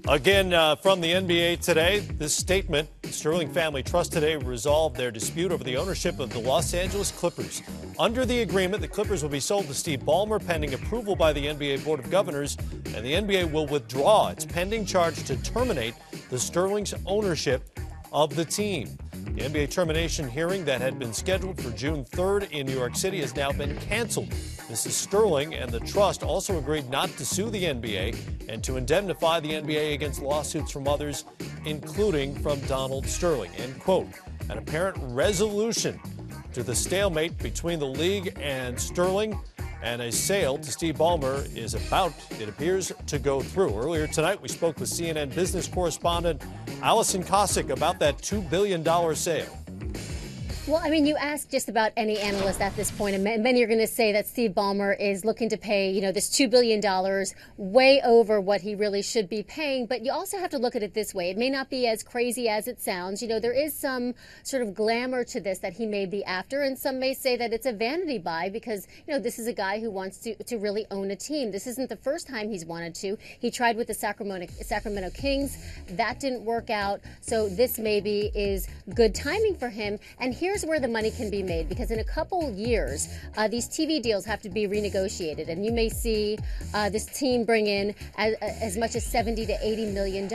Again, from the NBA today, this statement: the Sterling family trust today resolved their dispute over the ownership of the Los Angeles Clippers. Under the agreement, the Clippers will be sold to Steve Ballmer pending approval by the NBA Board of Governors, and the NBA will withdraw its pending charge to terminate the Sterling's ownership of the team. The NBA termination hearing that had been scheduled for June 3rd in New York City has now been canceled. Mrs. Sterling and the trust also agreed not to sue the NBA and to indemnify the NBA against lawsuits from others, including from Donald Sterling. End quote. An apparent resolution to the stalemate between the league and Sterling and a sale to Steve Ballmer is about, it appears, to go through. Earlier tonight, we spoke with CNN business correspondent Allison Cossack about that $2 billion sale. Well, I mean, you ask just about any analyst at this point, and many are going to say that Steve Ballmer is looking to pay, this $2 billion way over what he really should be paying. But you also have to look at it this way. It may not be as crazy as it sounds. There is some sort of glamour to this that he may be after, and some may say that it's a vanity buy because, this is a guy who wants to really own a team. This isn't the first time he's wanted to. He tried with the Sacramento Kings. That didn't work out. So this maybe is good timing for him. And here's where the money can be made, because in a couple years, these TV deals have to be renegotiated, and you may see this team bring in as much as $70 to $80 million,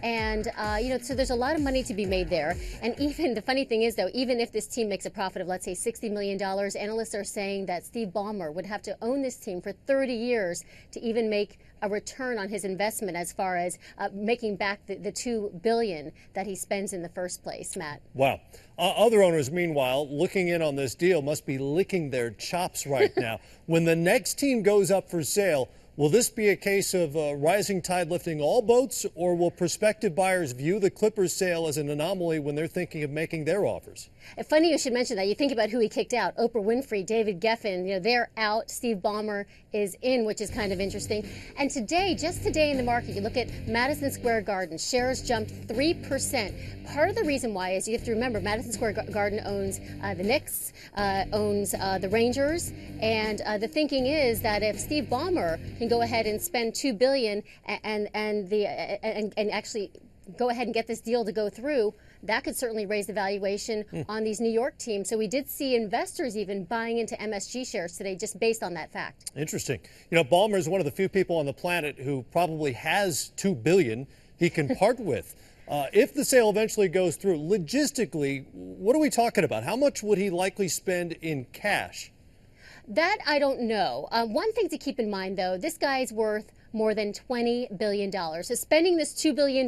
and so there's a lot of money to be made there. And even the funny thing is, though, even if this team makes a profit of, let's say, $60 million, analysts are saying that Steve Ballmer would have to own this team for 30 years to even make a return on his investment, as far as making back the $2 billion that he spends in the first place. Matt. Wow. Other owners, meanwhile, looking in on this deal, must be licking their chops right now. When the next team goes up for sale, will this be a case of rising tide lifting all boats, or will prospective buyers view the Clippers sale as an anomaly when they're thinking of making their offers? Funny you should mention that. You think about who he kicked out: Oprah Winfrey, David Geffen. They're out. Steve Ballmer is in, which is kind of interesting. And today, just today in the market, you look at Madison Square Garden. Shares jumped 3%. Part of the reason why is you have to remember Madison Square Garden owns the Knicks, owns the Rangers, and the thinking is that if Steve Ballmer can go ahead and spend $2 billion and actually go ahead and get this deal to go through, that could certainly raise the valuation on these New York teams. So we did see investors even buying into MSG shares today just based on that fact. Interesting. Ballmer is one of the few people on the planet who probably has $2 billion he can part with. If the sale eventually goes through, logistically, what are we talking about? How much would he likely spend in cash? That I don't know. One thing to keep in mind, though, this guy's worth more than $20 billion. So spending this $2 billion,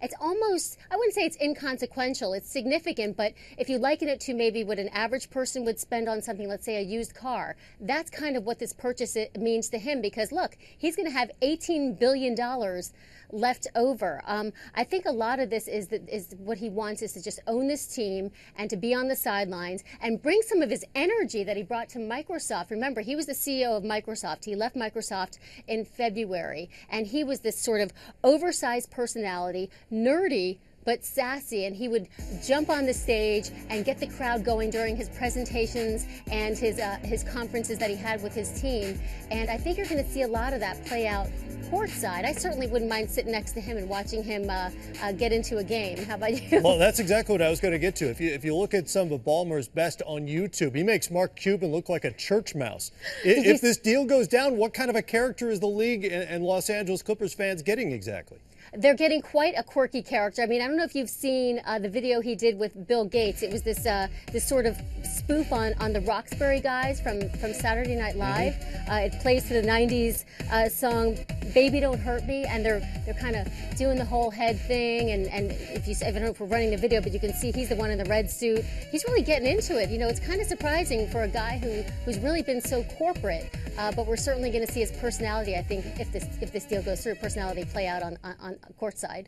it's almost, I wouldn't say it's inconsequential, it's significant, but if you liken it to maybe what an average person would spend on something, let's say a used car, that's kind of what this purchase means to him, because look, he's going to have $18 billion left over. I think a lot of this is what he wants is to just own this team and to be on the sidelines and bring some of his energy that he brought to Microsoft. Remember, he was the CEO of Microsoft. He left Microsoft in February, and he was this sort of oversized personality, nerdy but sassy, and he would jump on the stage and get the crowd going during his presentations and his conferences that he had with his team. And I think you're going to see a lot of that play out courtside. I certainly wouldn't mind sitting next to him and watching him get into a game. How about you? Well, that's exactly what I was going to get to. If you look at some of Ballmer's best on YouTube, he makes Mark Cuban look like a church mouse. If this deal goes down, what kind of a character is the league and Los Angeles Clippers fans getting exactly? They're getting quite a quirky character. I mean, I don't know if you've seen the video he did with Bill Gates. It was this sort of spoof on the Roxbury guys from Saturday Night Live. It plays to the 90s song "Baby Don't Hurt Me," and they're kind of doing the whole head thing. And I don't know if we're running the video, but you can see he's the one in the red suit. He's really getting into it. It's kind of surprising for a guy who's really been so corporate. But we're certainly going to see his personality, I think, if this deal goes through, personality play out on courtside.